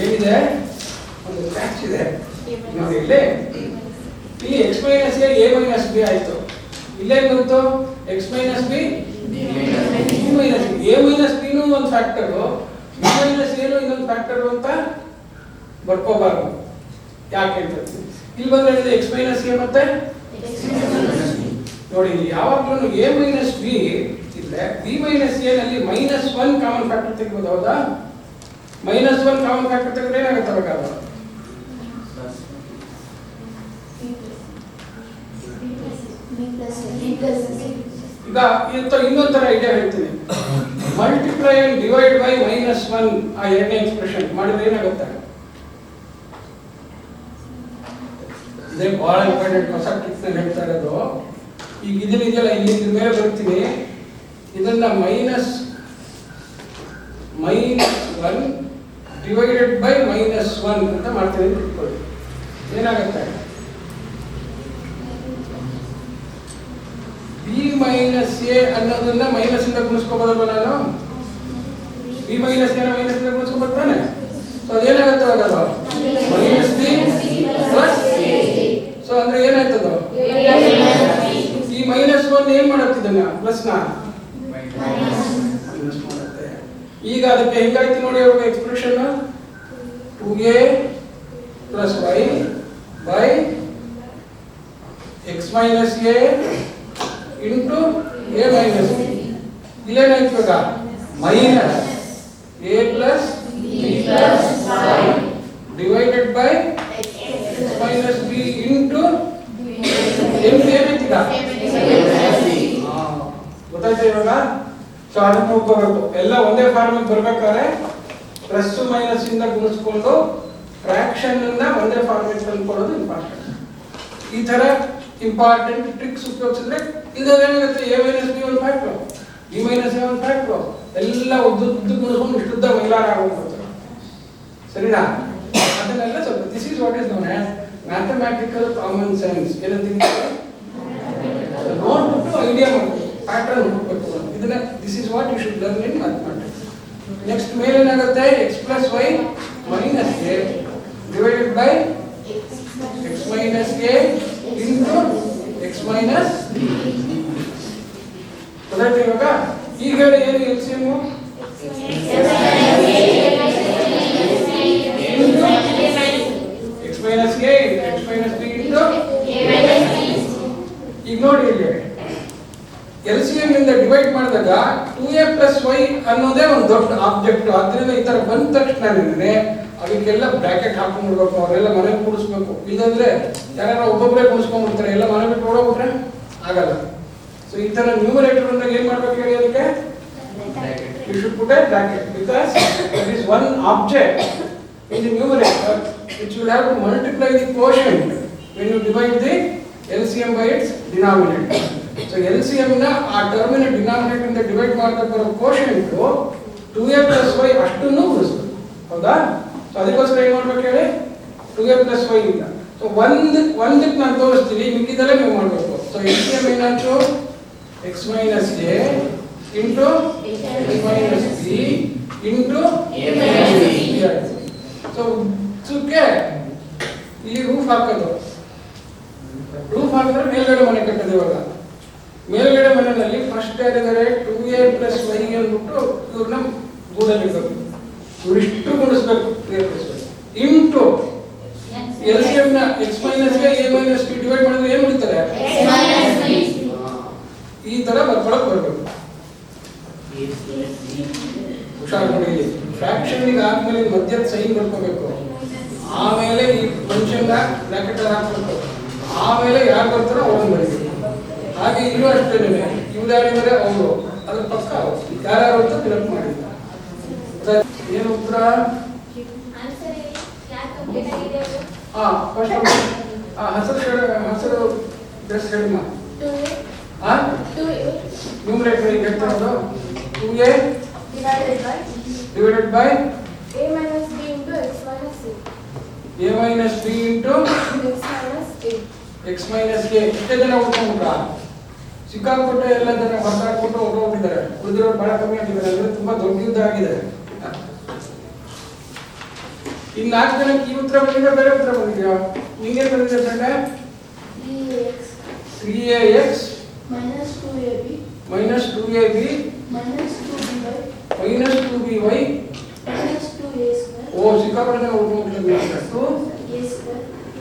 ಏನಿದೆ ಒಂದು ಕ್ಯಾಚ್ ಇದೆ ನೋಡಿ ಇಲ್ಲಿ x minus A minus B ಆಯ್ತು. ಇಲ್ಲೇ ಬಂತು x minus B minus A minus ಬಿನೂ ಒಂದು ಫ್ಯಾಕ್ಟರು ಬಿ ಮೈನಸ್ ಎನು ಇನ್ನೊಂದು ಫ್ಯಾಕ್ಟರು ಅಂತ ಬರ್ಕೋಬಾರ್ದು. ಯಾಕೆ ಅಂತ ಇಲ್ಲಿ ಬಂದ್ರೆ x ಮೈನಸ್ ಎ ಮತ್ತೆ ನೋಡಿ ಯಾವಾಗಲೂ ಎ ಮೈನಸ್ ಬಿ ಇದ್ರೆ ಬಿ ಮೈನಸ್ ಎ ನಲ್ಲಿ -1 ಕಾಮನ್ ಫ್ಯಾಕ್ಟರ್ ತೆಗಿಬೋದು. ಹೌದಾ? -1 ಕಾಮನ್ ಫ್ಯಾಕ್ಟರ್ ತೆಗೆದ್ರೆ ಏನಾಗುತ್ತೆ ಅವಾಗ? ಈಗ ಇನ್ನೊಂದು ತರ ಐಡಿಯಾ ಹೇಳ್ತೀನಿ. ಮಲ್ಟಿಪ್ಲೈ ಅಂಡ್ ಡಿವೈಡ್ ಬೈ -1 ಆ ಎರಡನೇ ಎಕ್ಸ್ಪ್ರೆಷನ್ ಮಾಡಿದ್ರೆ ಏನಾಗುತ್ತೆ? ಇದೇ ಬಹಳ ಇಂಪಾರ್ಟೆಂಟ್ ಹೊಸ ಟ್ರಿಕ್ ನಲ್ಲಿ ಹೇಳ್ತಾ ಇರೋದು. ಈಗ ಇದನ್ನಿದೆಯಲ್ಲ ಇಲ್ಲಿ ಇದ್ರ ಮೇಲೆ ಬರ್ತೀನಿ, ಇದನ್ನ -1 ಡಿವೈಡೆಡ್ ಬೈ -1 ಅಂತ ಮಾಡ್ತೀನಿ ಅಂತ ಇಟ್ಕೊಳ್ಳಿ. ಏನಾಗುತ್ತೆ? ಬಿ ಮೈನಸ್ ಎ ಅನ್ನೋದನ್ನ ಮೈನಸ್ ಇಂದ ಗುಣಿಸ್ಕೋಬೋದಲ್ವ ನಾನು? ಬಿ ಮೈನಸ್ ಎ ಮೈನಸ್ ಇಂದ ಗುಣಿಸ್ಕೋಬೋದಾನೆ. ಸೊ ಅದೇನಾಗುತ್ತೆ ಅವಾಗ? Minus B plus A. So ಅಂದ್ರೆ ಏನಾಯ್ತದು? ಈ -1 ಏನ್ ಮಾಡುತ್ತಿದ್ದಾನೆ? ಪ್ಲಸ್ ನ ಮೈನಸ್ ಮಾಡುತ್ತೆ. ಈಗ ಅದಕ್ಕೆ ಹೆಂಗಾಯ್ತು ನೋಡಿ ಅವಾಗ expression 2a plus y by x minus A into A minus B. ಇಲ್ಲೇನಾಯ್ತು ಇವಾಗ? Minus A plus B plus y divided by x minus B into ಏನಾಯ್ತು ಈಗ? ಗೊತ್ತಾಯ್ತು ಇವಾಗ? ಸೊ ಅದನ್ನ ನೋಡ್ಕೋಬೇಕು. ಎಲ್ಲ ಒಂದೇ ಫಾರ್ಮಲ್ಲಿ ಬರ್ಬೇಕಾದ್ರೆ ಪ್ಲಸ್ ಮೈನಸ್ ಇಂದ ಗುಣಿಸ್ಕೊಂಡು ಫ್ರಾಕ್ಷನ್ ಅನ್ನ ಒಂದೇ ಫಾರ್ಮೆಟ್ ತಂದ್ಕೊಳ್ಳೋದು ಇಂಪಾರ್ಟೆಂಟ್. ಈ ತರ ಇಂಪಾರ್ಟೆಂಟ್ ಟ್ರಿಕ್ಸ್ ಉಪಯೋಗಿಸಿದ್ರೆ ಇದೇನಾಗುತ್ತೆ? ಎ ಮೈನಸ್ ಬಿ ಒಂದು ಫ್ಯಾಕ್ಟ್ರು, ಬಿ ಮೈನಸ್ ಎ ಒಂದು ಫ್ಯಾಕ್ಟ್ರು, ಎಲ್ಲ ಉದ್ದ ಗುಣಿಸ್ಕೊಂಡು ಇಷ್ಟುದ್ದ ಮೈಲಾರ ಆಗೋಗ್ಬಿಡ್ತಾರೆ. ಸರಿನಾ? ಅದನ್ನೆಲ್ಲ ಸ್ವಲ್ಪ this is what is known as mathematical common sense. ಏನಂತ ನೋಡ್ಬಿಟ್ಟು ಐಡಿಯಾ ಮಾಡಬೇಕು, ಪ್ಯಾಟರ್ನ್ ಹುಡುಕಬೇಕು. ಇದನ್ನ this is what you should learn in mathematics. Next ಮೇಲೆ ಏನಾಗುತ್ತೆ? x plus y minus A divided by x minus A into x minus B. ಗೊತ್ತಾಯ್ತು ಇವಾಗ? ಈಗ ಹೇಳಿ ಏನು LCM? x minus A x minus B into ಈಗ ನೋಡಿ ಇಲ್ಲಿ LCM ಇಂದ ಡಿವೈಡ್ ಮಾಡಿದಾಗ 2a ಪ್ಲಸ್ y ಅನ್ನೋದೇ ಒಂದು ದೊಡ್ಡ ಆಬ್ಜೆಕ್ಟ್. ಆದ್ರಿಂದ ಈ ತರ ಬಂದ ತಕ್ಷಣ ಅದಕ್ಕೆಲ್ಲ ಬ್ರಾಕೆಟ್ ಹಾಕೊಂಡ್ಬಿಡ್ಬೇಕು, ಅವರೆಲ್ಲ ಮನೆಗೆ ಕೂಡಿಸ್ಬೇಕು. ಇಲ್ಲಾಂದ್ರೆ ಯಾರು ಒಬ್ಬೊಬ್ಬರೇ ಕೂಡಿಸ್ಕೊಂಡ್ಬಿಡ್ತಾರೆ, ಎಲ್ಲ ಮನೆ ಬಿಟ್ಟು ಓಡೋಗ್ಬಿಟ್ರೆ ಆಗಲ್ಲ. ಸೊ ಈ ತರ ನ್ಯೂಮರೇಟರ್ ಅಂದಾಗ ಏನ್ ಮಾಡ್ಬೇಕು ಹೇಳಿ? ಅದಕ್ಕೆ you should put a bracket because there is one object in the numerator which will have to multiply the quotient when you divide the LCM by its denominator. So LCM ನ ಆ term ನ denominator ಇಂದ divide ಮಾಡ್ತಾ ಬರೋ quotient 2a plus y ಅಷ್ಟನ್ನು ಉಳಿಸಬೇಕು. ಹೌದಾ? So ಅದಕ್ಕೋಸ್ಕರ ಏನು ಮಾಡಬೇಕು ಹೇಳಿ? 2a plus y ಇಂದ ಸೊ ಒಂದಕ್ಕೆ ನಾನು ತೋರಿಸ್ತೀನಿ, ಮಿಕ್ಕಿದೆಲ್ಲ ನೀವು ಮಾಡಬೇಕು. ಸೊ LCM ಏನಾಯ್ತು? x minus a into x minus b into a minus b. So ಸುಕ್ಕೆ ಇಲ್ಲಿ ರೂಫ್ ಹಾಕೋದು. ರೂಫ್ ಹಾಕಿದ್ರೆ ಮೇಲ್ಗಡೆ ಮನೆ ಕಟ್ಟೋದು. ಇವಾಗ ಮೇಲ್ಗಡೆ ಮನೆಯಲ್ಲಿ ಫಸ್ಟ್ ಏನಿದ್ದಾರೆ 2a plus y ಅಂದ್ಬಿಟ್ಟು ಇವ್ರನ್ನ ಗೂಡಲ್ಲಿ ಇಡಬೇಕು. ಇವಿಷ್ಟು ಗುಣಿಸ್ಬೇಕು 2a plus y into LCM ನ x minus a a minus b divide ಮಾಡಿದ್ರೆ ಏನು ಉಳಿತಾರೆ? x minus b. ಈ ತರ ಬರ್ಕೊಳಕ್ ಬರಬೇಕು. ಹುಷಾರ್ ನೋಡಿ, ಇಲ್ಲಿ ಫ್ರಾಕ್ಷನ್ ಗೆ ಆದ್ಮೇಲೆ ಮಧ್ಯದ ಸೈನ್ ಬರ್ಕೋಬೇಕು, ಆಮೇಲೆ ಈ ಫಂಕ್ಷನ್ ಬ್ರಾಕೆಟ್ ಹಾಕಬೇಕು, ಆಮೇಲೆ ಯಾರು ಬರ್ತಾರೋ ಅವ್ರನ್ನ ಬರೀಬೇಕು. ಹಾಗೆ ಇಲ್ಲೂ ಅಷ್ಟೇನೆ, ಇವ್ದಾರಿದ್ದಾರೆ ಅವರು ಅದ್ರ ಪಕ್ಕ ಯಾರು ಅಂತ ಫಿಲಪ್ ಮಾಡಿದ್ದಾರೆ. ಏನು ಉತ್ತರ? ಹಸಿರು ಡ್ರೆಸ್ ಹೇಳಿಮ್ಮ. ನ್ಯೂಮರೇಟರ್ ಹೇಳ್ತಾ ಇರೋದು 2a divided by a minus b into x minus a. a minus b into x minus a. ಇಷ್ಟೇ ಜನ ಉಳ್ಕೊಂಡ್ಬಿಟ್ರಾ? ಸಿಕ್ಕಾಪಟ್ಟೆ ಎಲ್ಲ ಜನ ಹೊರಟಾಡ್ಬಿಟ್ಟು ಹೊರಟೋಗ್ಬಿಟ್ಟಿದ್ದಾರೆ. ಉಳಿದಿರೋರು ಬಹಳ ಕಮ್ಮಿ ಆಗಿದ್ದಾರೆ. ಅಂದ್ರೆ ತುಂಬಾ ದೊಡ್ಡ ಯುದ್ಧ ಆಗಿದೆ. ಇನ್ನು 4 ಜನಕ್ಕೆ ಈ ಉತ್ತರ ಬಂದಿದೆ, ಬೇರೆ ಉತ್ತರ ಬಂದಿದೆಯಾ? ನಿಂಗೆ ಬಂದಿದೆ friend? 3ax minus 2ab minus 2ab minus 2by minus 2by minus 2a square ಓ ಸಿಕ್ಕಾಪಟ್ಟೆ ಹೋಗ್ಬಿಟ್ಟಿದೆ.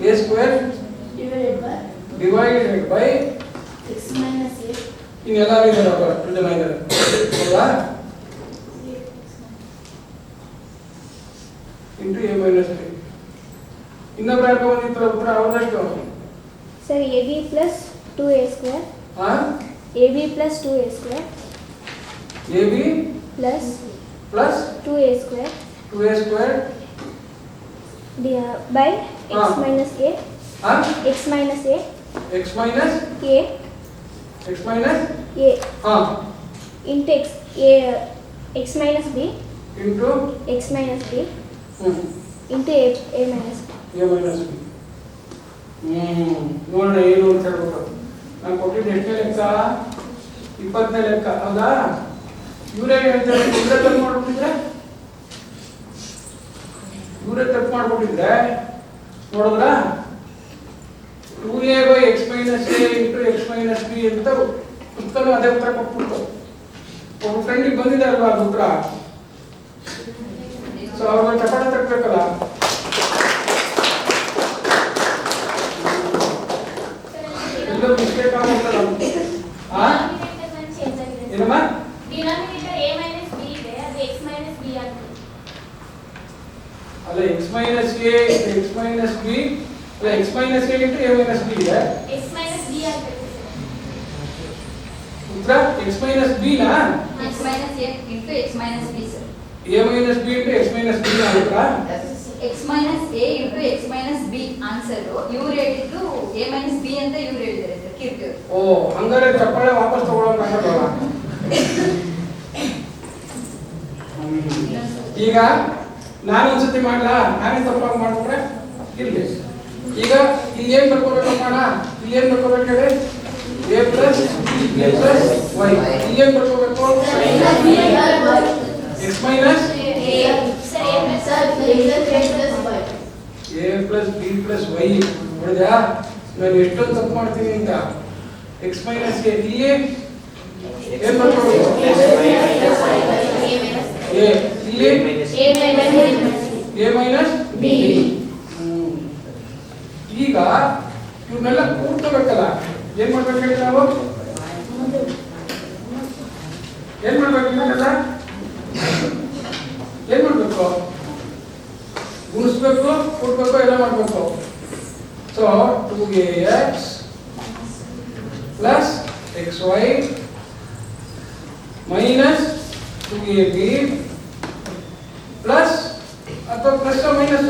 a square divided by x minus a ಇನ್ನೆಲ್ಲರೂ ಇದ್ದಾರಪ್ಪ, 2 ಜನ ಇದ್ದಾರೆ ಹೌದಾ? Into a minus b. ಇನ್ನೊಬ್ಬರು ಯಾಕೆ ಬಂದಿತ್ತು ಉತ್ತರ ಅವರಷ್ಟು? Sir, AB plus 2a square. ಹಾ AB plus 2a square ab plus plus 2a square 2a square by x Ah. minus a. ಹಾ X minus a. x minus A. x minus A ಹಾ into x. A. X minus b. Into X minus b into a minus b. a minus b. ನೋಡೋಣ ಏನು ಅಂತ ಹೇಳ್ಬೇಕು. ನಾನು ಕೊಟ್ಟಿದ್ದು ಎಷ್ಟನೇ ಲೆಕ್ಕ? 20ನೇ ಲೆಕ್ಕ ಹೌದಾ? ಇವರೇ ಹೇಳ್ತಾರೆ ಇವರೇ ತಪ್ಪು ಮಾಡ್ಬಿಟ್ಟಿದ್ರೆ ನೋಡಿದ್ರ 2a by x minus a into x minus b ಅಂತ ಉತ್ತರ ಅದೇ ಉತ್ತರ ಕೊಟ್ಬಿಟ್ಟು ಒಬ್ಬ ಫ್ರೆಂಡಿಗೆ ಬಂದಿದೆ ಅಲ್ವಾ ಅದು ಉತ್ತರ. ಸೊ ಅವ್ರಿಗೆ ಚಪಾಟ ತಟ್ಟಬೇಕಲ್ಲ. ಎಲ್ಲೋ ಮಿಸ್ಟೇಕ್ ಆಗುತ್ತಲ್ಲ. ಆ ಏನಮ್ಮ? Denominator a minus b ಇದೆ, ಅದು x minus b ಆಗುತ್ತೆ. ಅಲ್ಲ x minus a x minus b ಅಲ್ಲ x minus a into a minus b ಇದೆ. x minus b ಆಗುತ್ತೆ. ಉತ್ತರ x minus b ನಾ? x minus a into x minus b sir. a minus b into x minus b ಆಗುತ್ತಾ? x minus a into x minus b answer ಇವ್ರು ಹೇಳಿದ್ದು a minus b ಅಂತ ಇವ್ರು ಹೇಳಿದ್ದಾರೆ sir ಕೀರ್ತಿ ಅವರು. ಓ ಹಂಗಾರೆ ಚಪ್ಪಾಳೆ ವಾಪಸ್ ತಗೊಳ್ಳೋಣ ಆಗಲ್ವಾ? ಈಗ ನಾನು ಒಂದ್ಸತಿ ಮಾಡ್ಲಾ? ನಾನೇ ತಪ್ಪಾಗಿ ಮಾಡ್ಬಿಟ್ರೆ ಇರ್ಲಿ. ಈಗ ಇಲ್ಲಿ ಏನ್ ಬರ್ಕೋಬೇಕಪ್ಪ ಅಣ್ಣ? ಇಲ್ಲಿ ಏನ್ ಬರ್ಕೋಬೇಕು ಹೇಳಿ? a plus b plus y. ಇಲ್ಲಿ ಏನ್ ಬರ್ಕೋಬೇಕು? x minus a plus b plus y. ನೋಡಿದ್ಯಾ ನಾನು ಎಷ್ಟೊಂದು ತಪ್ಪು ಮಾಡ್ತೀನಿ ಅಂತ. x minus a ಇಲ್ಲಿ ಏನ್ ಬರ್ಕೋಬೇಕು? a ಇಲ್ಲಿ a minus b. ಈಗ ಇವನ್ನೆಲ್ಲ ಕೂಡ್ಕೋಬೇಕಲ್ಲ. ಏನ್ ಮಾಡ್ಬೇಕು ಹೇಳಿ ನಾವು? ಏನ್ ಮಾಡ್ಬೇಕು ಇವನ್ನೆಲ್ಲ? ಏನ್ ಮಾಡ್ಬೇಕು? ಗುಣಿಸ್ಬೇಕು, ಕೂಡ್ಬೇಕು, ಎಲ್ಲ ಮಾಡ್ಬೇಕು. So 2ax plus xy minus 2ab plus ಅಥವಾ ಪ್ಲಸ್ ಮೈನಸ್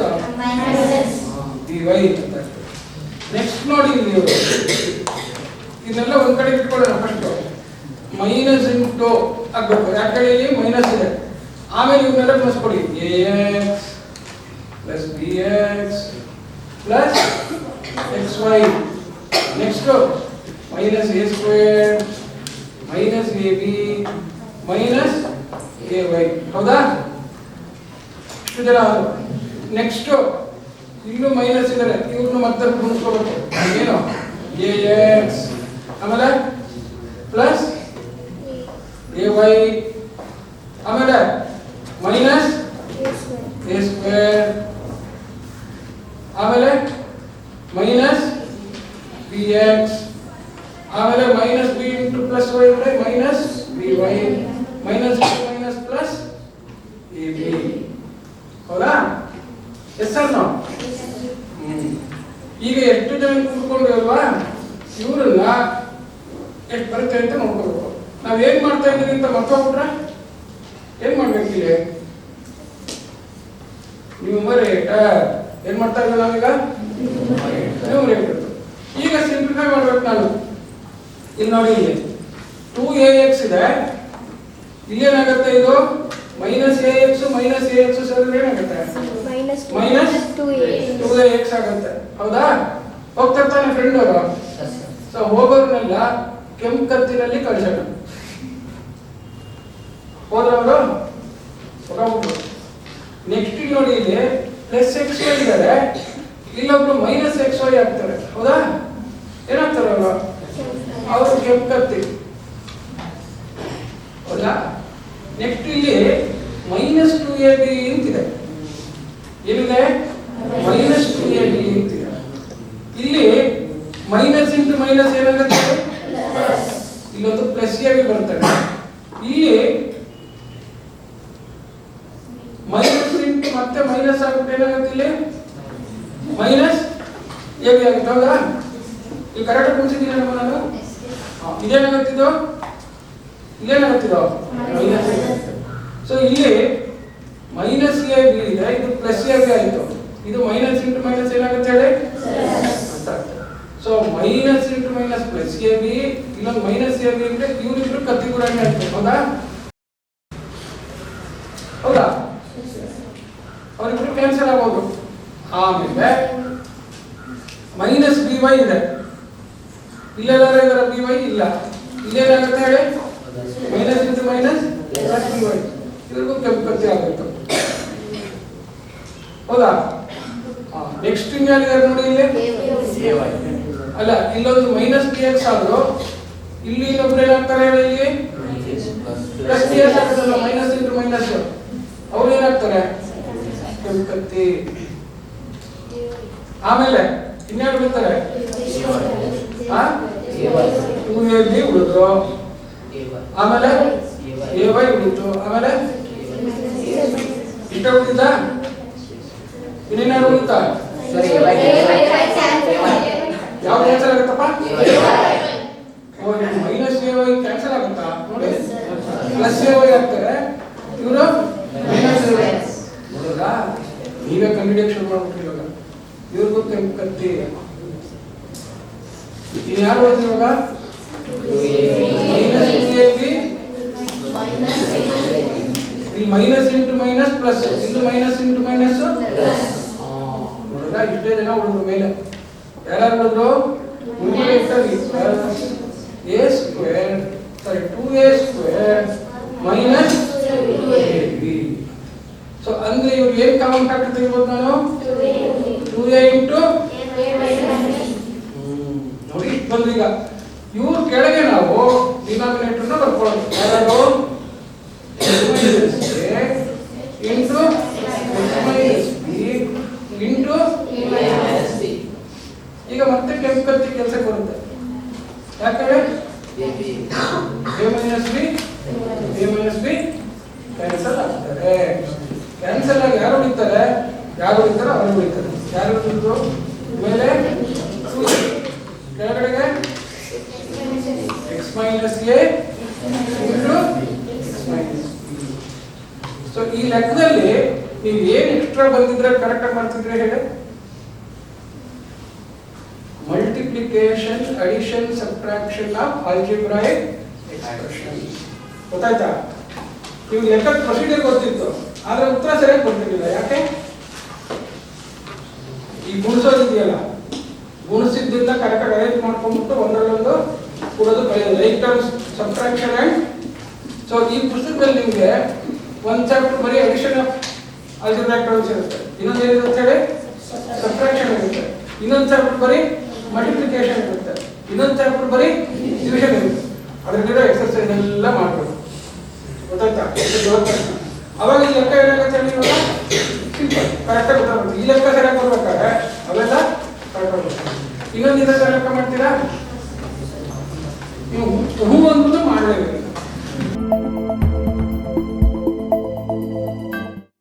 dy ಅಂತ. ನೆಕ್ಸ್ಟ್ ನೋಡಿ ಇಲ್ಲಿ ಇವರು ಇದನ್ನೆಲ್ಲ ಒಂದ್ ಕಡೆ ಇಟ್ಕೊಳ್ಳೋಣ. ಫಸ್ಟ್ ಮೈನಸ್ ಇಂಟು ಆಗ್ಬೇಕು, ಯಾಕಂದ್ರೆ ಇಲ್ಲಿ ಮೈನಸ್ ಇದೆ. ಆಮೇಲೆ ಇವನ್ನೆಲ್ಲ ಪ್ಲಸ್ ಕೊಡಿ. ax plus bx plus xy. Next minus a square minus ab minus ay. ಹೌದಾ? ಇದರ ನೆಕ್ಸ್ಟ್ ಇನ್ನು ಮೈನಸ್ ಇದ್ದಾರೆ, ಇವ್ರನ್ನ ಮತ್ತೆ ಗುಣಿಸ್ಕೋಬೇಕು. ಏನು? ax ಆಮೇಲೆ ಪ್ಲಸ್ ay ಆಮೇಲೆ ಮೈನಸ್ a ಸ್ಕ್ವೇರ್ ಆಮೇಲೆ ಮೈನಸ್ bx ಆಮೇಲೆ minus b into plus y ಅಂದ್ರೆ minus by minus minus plus ab. ಹೌದಾ? Yes or no? ಈಗ ಎಷ್ಟು ಜನ ಕೂತ್ಕೊಂಡು ಅಲ್ವಾ, ಇವ್ರನ್ನ ಎಷ್ಟು ಬರುತ್ತೆ ಅಂತ ನೋಡ್ಕೋಬೇಕು. ನಾವ್ ಏನ್ ಮಾಡ್ತಾ ಇದ್ದೀವಿ ಅಂತ ಮರ್ತೋಗ್ಬಿಟ್ರೆ ಏನ್ ಮಾಡ್ಬೇಕು? ಇಲ್ಲಿ ನ್ಯೂಮರೇಟರ್ ಏನ್ ಮಾಡ್ತಾ ಇದ್ದೀವಿ ನಾವೀಗ? ನ್ಯೂಮರೇಟರ್. ಈಗ ಸಿಂಪ್ಲಿಫೈ ಮಾಡ್ಬೇಕು ನಾನು. ಇಲ್ಲಿ ನೋಡಿ, ಇಲ್ಲಿ 2ax ಇದೆ, ಇಲ್ಲಿ ಏನಾಗುತ್ತೆ? ಇದು ಮೈನಸ್ ax ಮೈನಸ್ ax ಸೇರಿದ್ರೆ ಏನಾಗುತ್ತೆ? ಮೈನಸ್ 2ax ಆಗುತ್ತೆ. ಹೌದಾ? ಹೋಗ್ತಿರ್ತಾನೆ ಫ್ರೆಂಡ್ ಅವರು. ಸೊ ಹೋಗೋರ್ನೆಲ್ಲ ಕೆಂಪು ಕತ್ತಿನಲ್ಲಿ ಕಳಿಸೋಣ. ಹೋದ್ರವರು ನೆಕ್ಸ್ಟ್ ನೋಡಿ, ಇಲ್ಲಿ ಪ್ಲಸ್ ಎಕ್ಸ್ ವೈ ಇದ್ದಾರೆ, ಇಲ್ಲೊಬ್ರು ಮೈನಸ್ ಎಕ್ಸ್ ವೈ ಆಗ್ತಾರೆ, ಹೌದಾ? ಏನಾಗ್ತಾರಲ್ಲ ಅವರು ಕೆಂಪತ್ತಿ, ಹೌದಾ? ನೆಕ್ಸ್ಟ್ ಇಲ್ಲಿ ಮೈನಸ್ 2ab ಅಂತಿದೆ, ಏನಿದೆ? ಮೈನಸ್ 2ab ಅಂತಿದೆ. ಇಲ್ಲಿ ಮೈನಸ್ ಇಂಟು ಮೈನಸ್ ಏನಾಗುತ್ತೆ? ಇಲ್ಲೊಂದು ಪ್ಲಸ್ ab ಬರ್ತದೆ. ಇಲ್ಲಿ ಮೈನಸ್ ಇಂಟು ಮತ್ತೆ ಮೈನಸ್ ಆಗ್ಬಿಟ್ಟು ಏನಾಗುತ್ತೆ? ಇಲ್ಲಿ ಮೈನಸ್ ab ಆಗುತ್ತೆ, ಹೌದಾ? ಈ ಕರೆಕ್ಟ್ ಕೂರಿಸಿದ್ದೀನಿ ನಮ್ಮ ನಾನು. ಇದೇನಾಗುತ್ತಿದ್ದು? ಇಲ್ಲೇನಾಗುತ್ತಿದ್ದು? ಮೈನಸ್. ಸೊ ಇಲ್ಲಿ ಮೈನಸ್ ab ಇದೆ, ಇದು ಪ್ಲಸ್ ab ಆಯಿತು. ಇದು ಮೈನಸ್ ಇಂಟು ಮೈನಸ್ ಏನಾಗುತ್ತೆ ಹೇಳಿ? So minus into minus plus ab, ಇಲ್ಲೊಂದು ಮೈನಸ್ ab ಅಂದ್ರೆ ಇವರಿಬ್ರು ಕತ್ತಿ ಕೂಡ ಆಯ್ತು, ಹೌದಾ? ಹೌದಾ? ಅವರಿಬ್ರು ಕ್ಯಾನ್ಸಲ್ ಆಗೋದು. ಆಮೇಲೆ ಮೈನಸ್ by ಇದೆ, ಇಲ್ಲೆಲ್ಲಾರ ಇದರ by ಇಲ್ಲ, ಇಲ್ಲೇನಾಗುತ್ತೆ ಹೇಳಿ? Minus into minus plus by, ಇದ್ರಿಗೂ ಕೆಂಪು ಕತ್ತಿ ಆಗುತ್ತೆ, ಹೌದಾ? ನೆಕ್ಸ್ಟ್ ಇನ್ಯಾರಿದ್ದಾರೆ ನೋಡಿ, ಇಲ್ಲಿ ಅಲ್ಲ, ಇಲ್ಲೊಂದು ಮೈನಸ್ dx ಆದ್ರು, ಇಲ್ಲಿ ಇನ್ನೊಬ್ರು ಏನಾಗ್ತಾರೆ ಹೇಳಿ? ಇಲ್ಲಿ ಪ್ಲಸ್ dx ಆಗುತ್ತಲ್ಲ, ಮೈನಸ್ ಇಂಟು ಮೈನಸ್, ಅವ್ರು ಏನಾಗ್ತಾರೆ? ಕೆಂಪು ಕತ್ತಿ. ಆಮೇಲೆ ಇನ್ಯಾರು ಬರ್ತಾರೆ? 2ab ಉಳಿದ್ರು, ಆಮೇಲೆ ay ಉಳಿತು, ಆಮೇಲೆ ಇಷ್ಟ ಉಳಿದ, ಇನ್ನೇನಾರು ಉಳಿತಾ? ಯಾವ ಕ್ಯಾನ್ಸಲ್ ಆಗುತ್ತಪ್ಪ? ಮೈನಸ್ ay ಕ್ಯಾನ್ಸಲ್ ಆಗುತ್ತಾ ನೋಡಿ? ಪ್ಲಸ್ ay ಆಗ್ತಾರೆ, ಇವರು ಮೈನಸ್ ay. ನೋಡಿದ್ರಾ? ನೀವೇ ಕಂಡಿಡಿಯಕ್ಕೆ ಶುರು ಮಾಡ್ಬಿಟ್ರಿ ಇವಾಗ. ಇವ್ರಿಗೂ ಕೆಂಪು ಕತ್ತಿ. ಇನ್ನು ಯಾರು ಓದ್ತೀವಿ ಇವಾಗ? ಇಲ್ಲಿ ಮೈನಸ್ ಇಂಟು ಮೈನಸ್ ಪ್ಲಸ್, ಇಲ್ಲಿ ಮೈನಸ್ ಇಂಟು ಮೈನಸ್. ನೋಡಿದ್ರಾ? ಇಷ್ಟೇ ಜನ ಉಳಿದ್ರು ಮೇಲೆ. ಯಾರು ಉಳಿದ್ರು? a square, sorry 2a square minus 2ab. So ಅಂದ್ರೆ ಇವ್ರು ಏನ್ ಕಾಮನ್ ಫ್ಯಾಕ್ಟರ್ ತೆಗಿಬೋದು ನಾನು? 2a ಇಂಟು ನೋಡಿ ಇಷ್ಟು ಬಂದು. ಈಗ ಇವ್ರ ಕೆಳಗೆ ನಾವು ಡಿನಾಮಿನೇಟರ್ ನ ಬರ್ಕೊಳ್ಳೋದು. ಯಾರು? Into into. ಈಗ ಮತ್ತೆ ಕೆಂಪು ಕತ್ತಿ ಕೆಲಸಕ್ಕೆ ಬರುತ್ತೆ. ಯಾಕಂದ್ರೆ a ಮೈನಸ್ ಬಿ ಕ್ಯಾನ್ಸಲ್ ಆಗ್ತಾರೆ. ಕ್ಯಾನ್ಸಲ್ ಆಗಿ ಯಾರು ಉಳಿತಾರೆ? ಯಾರು ಉಳಿತಾರೋ ಅವರು ಉಳಿತಾರೆ. ಯಾರು ಉಳಿದ್ರು? ಮೇಲೆ ಕೆಳಗಡೆಗೆ x minus a into x minus b. So ಈ ಲೆಕ್ಕದಲ್ಲಿ ನೀವು ಏನು ಎಕ್ಸ್ಟ್ರಾ ಬಂದಿದ್ರೆ ಕರೆಕ್ಟ್ ಆಗಿ ಮಾಡ್ತಿದ್ರೆ ಹೇಳಿ? Multiplication, addition, subtraction of algebraic expression. ಗೊತ್ತಾಯ್ತಾ? ನೀವು ಲೆಕ್ಕ ಪ್ರೊಸೀಜರ್ ಗೊತ್ತಿತ್ತು, ಆದ್ರೆ ಉತ್ತರ ಸರಿಯಾಗಿ ಗೊತ್ತಿರಲಿಲ್ಲ. ಯಾಕೆ? ಈ ಗುಣಿಸೋದಿದೆಯಲ್ಲ, ಗುಣಿಸಿದ್ದನ್ನ ಕರೆಕ್ಟ್ ಆಗಿ ಅರೇಂಜ್ ಮಾಡ್ಕೊಂಡ್ಬಿಟ್ಟು ಒಂದರಲ್ಲೊಂದು ಕೂಡೋದು ಕಲಿಯೋದು. Like terms, subtraction and. So ಈ ಪುಸ್ತಕದಲ್ಲಿ ನಿಮಗೆ ಒಂದು ಚಾಪ್ಟರ್ ಬರೀ ಅಡಿಷನ್ ಆಫ್ ಆಲ್ಜಿಬ್ರಾಯಿಕ್ ಟರ್ಮ್ಸ್ ಇರುತ್ತೆ, ಇನ್ನೊಂದು ಏನಿರುತ್ತೆ ಹೇಳಿ? ಸಬ್ಟ್ರಾಕ್ಷನ್ ಇರುತ್ತೆ, ಇನ್ನೊಂದು ಚಾಪ್ಟರ್ ಬರೀ ಮಲ್ಟಿಪ್ಲಿಕೇಶನ್ ಇರುತ್ತೆ, ಇನ್ನೊಂದು ಚಾಪ್ಟರ್ ಬರೀ ಡಿವಿಷನ್ ಇರುತ್ತೆ. ಅದರಲ್ಲಿರೋ ಎಕ್ಸರ್ಸೈಸ್ ಎಲ್ಲ ಮಾಡಬೇಕು. ಗೊತ್ತಾಯ್ತಾ? ಅವಾಗ ಈ ಲೆಕ್ಕ ಏನಾಗುತ್ತೆ ಹೇಳಿ? ಇವಾಗ ಸಿಂಪಲ್ ಕರೆಕ್ಟಾಗಿ ಗೊತ್ತಾಗುತ್ತೆ. ಈ ಲೆಕ್ಕ ಸರಿಯಾಗಿ ಬರ್ಬೇಕಾದ್ರೆ ಅವೆಲ್ಲ ಕರೆಕ್ಟಾಗಿ. ಇನ್ನೊಂದು ಇದಕ್ಕೆ ಲೆಕ್ಕ ಮಾಡ್ತೀರಾ?